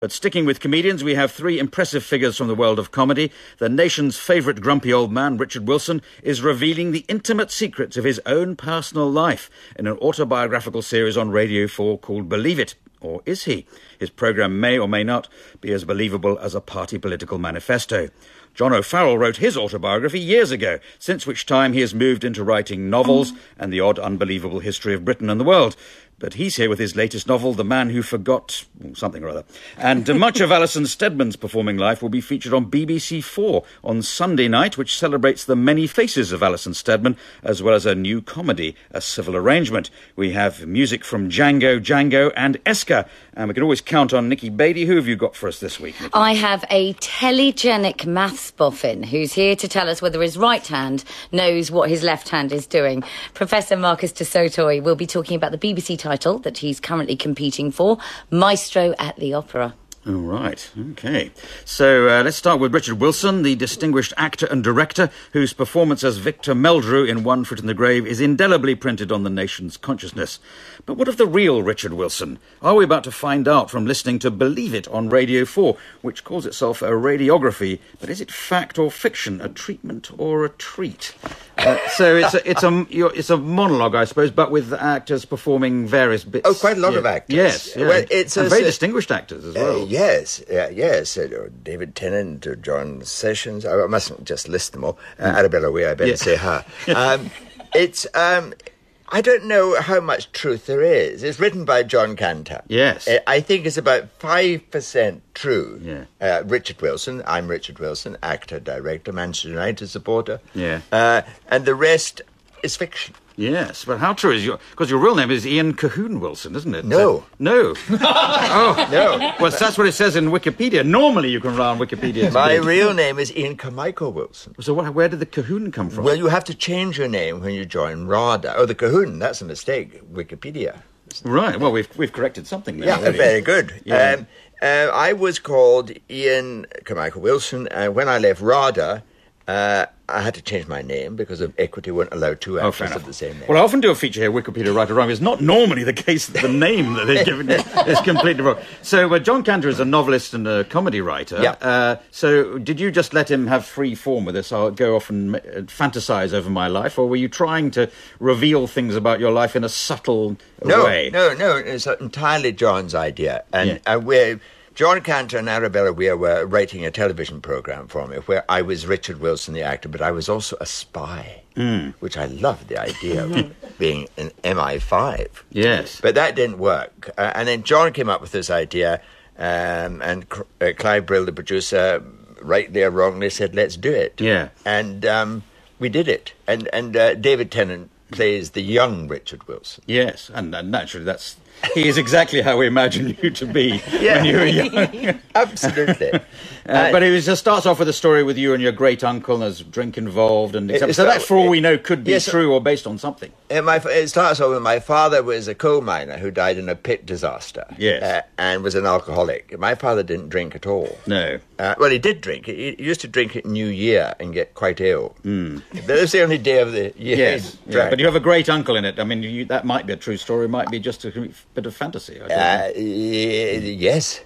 But sticking with comedians, we have three impressive figures from the world of comedy. The nation's favourite grumpy old man, Richard Wilson, is revealing the intimate secrets of his own personal life in an autobiographical series on Radio 4 called Believe It. Or is he? His programme may or may not be as believable as a party political manifesto. John O'Farrell wrote his autobiography years ago, since which time he has moved into writing novels and the odd unbelievable history of Britain and the world. But he's here with his latest novel, The Man Who Forgot something or other. And much of Alison Steadman's performing life will be featured on BBC 4 on Sunday night, which celebrates the many faces of Alison Steadman, as well as a new comedy, A Civil Arrangement. We have music from Django, and Eska. And we can always count on Nikki Beattie. Who have you got for us this week, Nikki? I have a telegenic maths boffin who's here to tell us whether his right hand knows what his left hand is doing. Professor Marcus de Sotoy will be talking about the BBC title that he's currently competing for, Maestro at the Opera. All right, OK. So let's start with Richard Wilson, the distinguished actor and director whose performance as Victor Meldrew in One Foot in the Grave is indelibly printed on the nation's consciousness. But what of the real Richard Wilson? Are we about to find out from listening to Believe It on Radio 4, which calls itself a radiography, but is it fact or fiction, a treatment or a treat? So it's a monologue, I suppose, but with actors performing various bits. Oh, quite a lot of actors. Yes, yeah. Well, it's and very distinguished actors as well. Yes. David Tennant, John Sessions. I mustn't just list them all. Arabella Weir, I better say her. I don't know how much truth there is. It's written by John Cantor. Yes. I think it's about 5% true. Yeah. Richard Wilson. I'm Richard Wilson, actor, director, Manchester United supporter. Yeah. And the rest is fiction. Yes, but how true is because your real name is Ian Calhoun Wilson, isn't it? No. No. Oh. No. Well, that's what it says in Wikipedia. Normally you can rely on Wikipedia. My real name is Ian Carmichael Wilson. So where did the Calhoun come from? Well, you have to change your name when you join RADA. Oh, the Calhoun, that's a mistake. Wikipedia. Right, well, we've corrected something there. Yeah, really. very good. Yeah. I was called Ian Carmichael Wilson, and when I left RADA, I had to change my name because of equity weren't allowed two actors of the same name. Well, I often do a feature here, Wikipedia Right or Wrong. It's not normally the case that the name that they've given you is completely wrong. So John Cantor is a novelist and a comedy writer. Yeah. So did you just let him have free form with this? I'll go off and fantasize over my life, or were you trying to reveal things about your life in a subtle way? No. It's entirely John's idea. And John Cantor and Arabella Weir were writing a television programme for me where I was Richard Wilson, the actor, but I was also a spy, which I loved the idea of being an MI5. Yes. But that didn't work. And then John came up with this idea, and Clive Brill, the producer, rightly or wrongly said, let's do it. Yeah. And we did it. And David Tennant plays the young Richard Wilson. Yes, and naturally he is exactly how we imagine you to be when you were young. Absolutely. But it just starts off with a story with you and your great uncle, and there's drink involved, and so that, for all we know, could be true or based on something. It starts off with my father was a coal miner who died in a pit disaster. Yes. And was an alcoholic. My father didn't drink at all. No. Well, he did drink. He used to drink at New Year and get quite ill. That was the only day of the year. Yes, but you have a great uncle in it. I mean, that might be a true story. It might be just a bit of fantasy. Yes.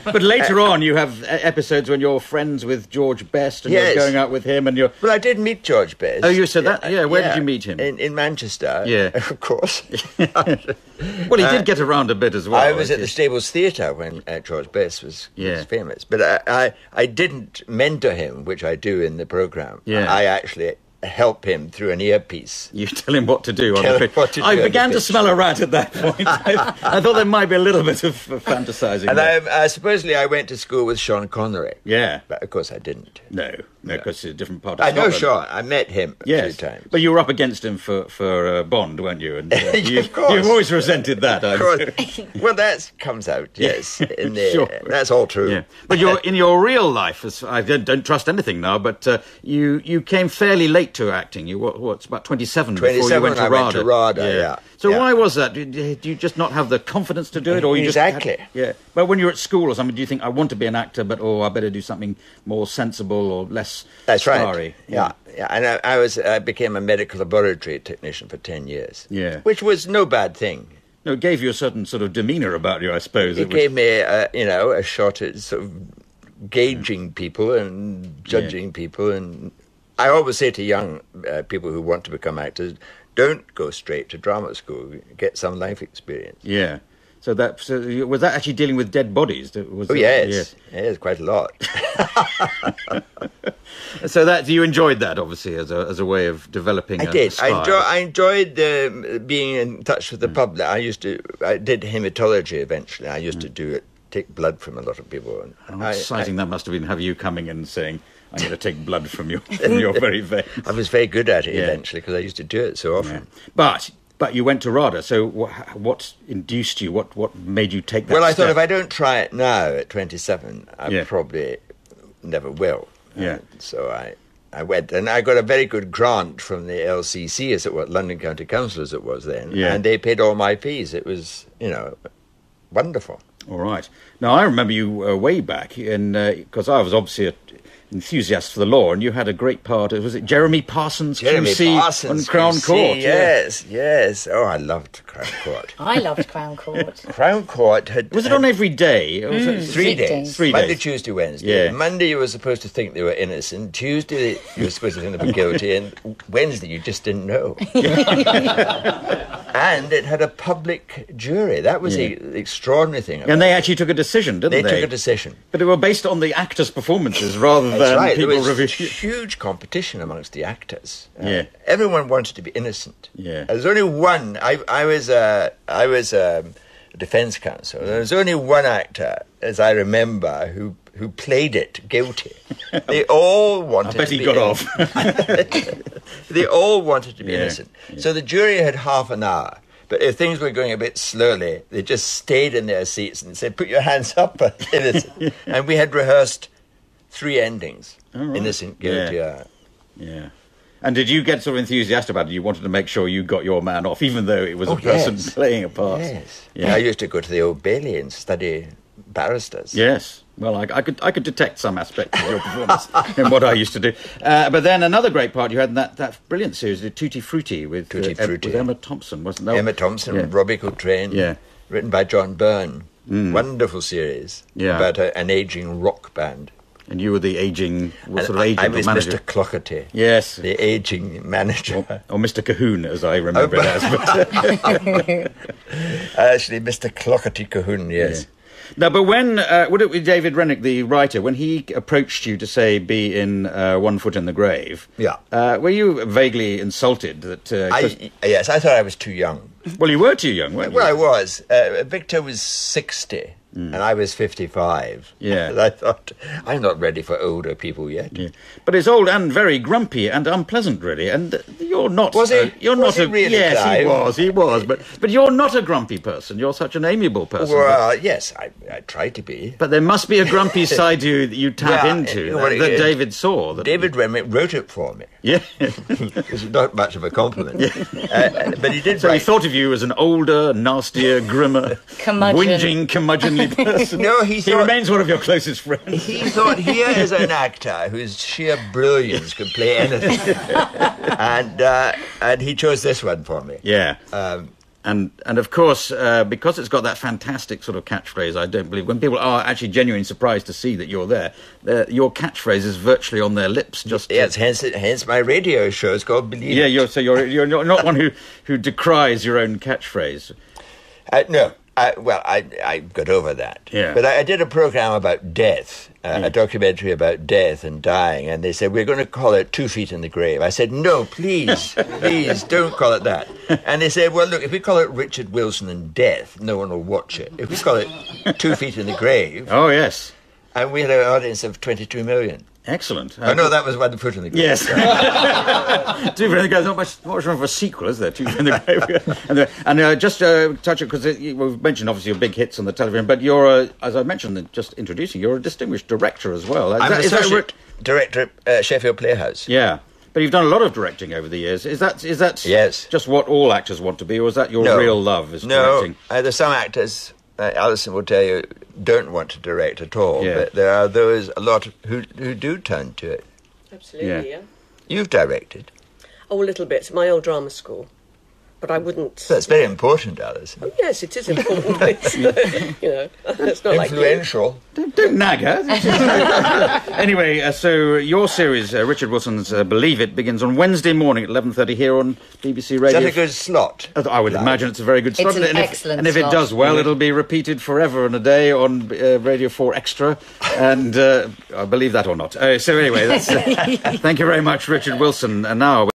But later on, you have episodes when you're friends with George Best and you're going out with him and you're... Well, I did meet George Best. Oh, you said that? Yeah, where did you meet him? In Manchester. Yeah. Of course. Well, he did get around a bit as well. I was at the Stables Theatre when George Best was famous. But I didn't mentor him, which I do in the programme. Yeah. I actually help him through an earpiece. You tell him what to do. I began to smell a rat at that point. I thought there might be a little bit of fantasising. And supposedly I went to school with Sean Connery. Yeah. But of course I didn't. No, because it's a different part of I Scotland. know Sean. I met him a few times. But you were up against him for Bond, weren't you? And of course. You've always resented that. Of course. Well, that comes out, yes. Sure. That's all true. Yeah. But in your real life, I don't trust anything now, but you came fairly late to acting. You it's about 27 before you went to RADA. I went to RADA, yeah. So why was that? Do you just not have the confidence to do it? Or you exactly. But when you're at school or something, do you think, I want to be an actor, but I better do something more sensible or less starry? Yeah. And I became a medical laboratory technician for 10 years. Yeah. Which was no bad thing. No, it gave you a certain sort of demeanour about you, I suppose. It gave me, a shot at sort of gauging people and judging people. And I always say to young people who want to become actors, don't go straight to drama school. Get some life experience. Yeah. So was that actually dealing with dead bodies? Yes, quite a lot. So you enjoyed that, obviously, as a way of developing. I did. A style. I enjoyed being in touch with the public. I did hematology eventually. I used to take blood from a lot of people. How exciting that must have been! Have you coming and saying, "I'm going to take blood from your very veins"? I was very good at it eventually because I used to do it so often. Yeah. But you went to RADA, so what induced you? What made you take that step? Well, I thought if I don't try it now at 27, I probably never will. Yeah. So I went, and I got a very good grant from the LCC, as it was, London County Council as it was then, and they paid all my fees. It was, wonderful. All right. Now, I remember you way back, because I was obviously an enthusiast for the law, and you had a great part. Was it Jeremy Parsons QC on Crown Court? Yes. Oh, I loved Crown Court. I loved Crown Court. Crown Court had... Was it on every day? Or was it 3 days. 3 days. Monday, Tuesday, Wednesday. Yeah. Monday you were supposed to think they were innocent. Tuesday you were supposed to think they were guilty. And Wednesday you just didn't know. And it had a public jury. That was the extraordinary thing. And they actually took a decision, didn't they? They took a decision. But it were based on the actors' performances rather than people There was reviewing. huge competition amongst the actors. Everyone wanted to be innocent. Yeah. There's only one. I was a defence counsel. There was only one actor, as I remember, who played it guilty. They all wanted. I bet to he be got off. They all wanted to be innocent. Yeah. So the jury had half an hour. But if things were going a bit slowly, they just stayed in their seats and said, "Put your hands up, innocent." And we had rehearsed 3 endings: innocent, guilty. Yeah. And did you get sort of enthusiastic about it? You wanted to make sure you got your man off, even though it was a person playing a part. Yes. Yeah. I used to go to the Old Bailey and study barristers. Yes. Well, I could detect some aspects of your performance in what I used to do. But then another great part you had in that brilliant series, the Tutti Frutti with Emma Thompson, wasn't that? Emma Thompson, Robbie Coltrane. Yeah. Written by John Byrne. Wonderful series about an ageing rock band. And you were the aging, what sort of agent I was manager? Mr. Clockerty. Yes. The aging manager. Or Mr. Cahoon, as I remember it as. Actually, Mr. Clockerty Cahoon, yes. Yeah. No, but when, would it be David Rennick, the writer, when he approached you to, say, be in One Foot in the Grave, were you vaguely insulted that... Yes, I thought I was too young. Well, you were too young, weren't you? Well, I was. Victor was 60. And I was 55. Yeah. And I thought, I'm not ready for older people yet. Yeah. But it's old and very grumpy and unpleasant, really. And you're not... Was he? You're was not he really, Yes, Clive? he was. But you're not a grumpy person. You're such an amiable person. Well, yes, I try to be. But there must be a grumpy side to you that you tap into that David saw. David Rennick wrote it for me. Yeah. It's not much of a compliment. But he did So write... he thought of you as an older, nastier, grimmer, whinging, curmudgeonly person. No, he remains one of your closest friends. He thought, here is an actor whose sheer brilliance could play anything. And he chose this one for me. Yeah. And of course, because it's got that fantastic sort of catchphrase, I don't believe, when people are actually genuinely surprised to see that you're there, your catchphrase is virtually on their lips. Yes, hence my radio show is called Believe It. Yeah, you're not one who decries your own catchphrase. No. I got over that. Yeah. But I did a program about death, a documentary about death and dying, and they said, we're going to call it 2 Feet in the Grave. I said, no, please, don't call it that. And they said, well, look, if we call it Richard Wilson and Death, no one will watch it. If we call it 2 Feet in the Grave... Oh, yes. And we had an audience of 22 million. Excellent. Oh, no, that was 1 Foot in the Grave. Yes. 2 Feet in the Grave, not much room for a sequel, is there? 2 Feet in the Grave. And just touch it, because we've mentioned, obviously, your big hits on the television, but you're, as I mentioned, just introducing, you're a distinguished director as well. I'm an associate director at Sheffield Playhouse. Yeah. But you've done a lot of directing over the years. Is that yes. just what all actors want to be, or is that your real love, is directing? No, there's some actors... Alison will tell you, don't want to direct at all, but there are a lot who do turn to it. Absolutely, yeah. You've directed. Oh, a little bit. My old drama school. but I wouldn't... So it's very important, Alice. Oh, yes, it is important. It's, it's not influential. Don't nag her. Anyway, so your series, Richard Wilson's Believe It, begins on Wednesday morning at 11:30 here on BBC Radio. Is that a good slot? I would imagine it's a very good slot. It's an excellent and if it does well, it'll be repeated forever and a day on Radio 4 Extra. And I believe that or not. So anyway, that's, thank you very much, Richard Wilson. And now...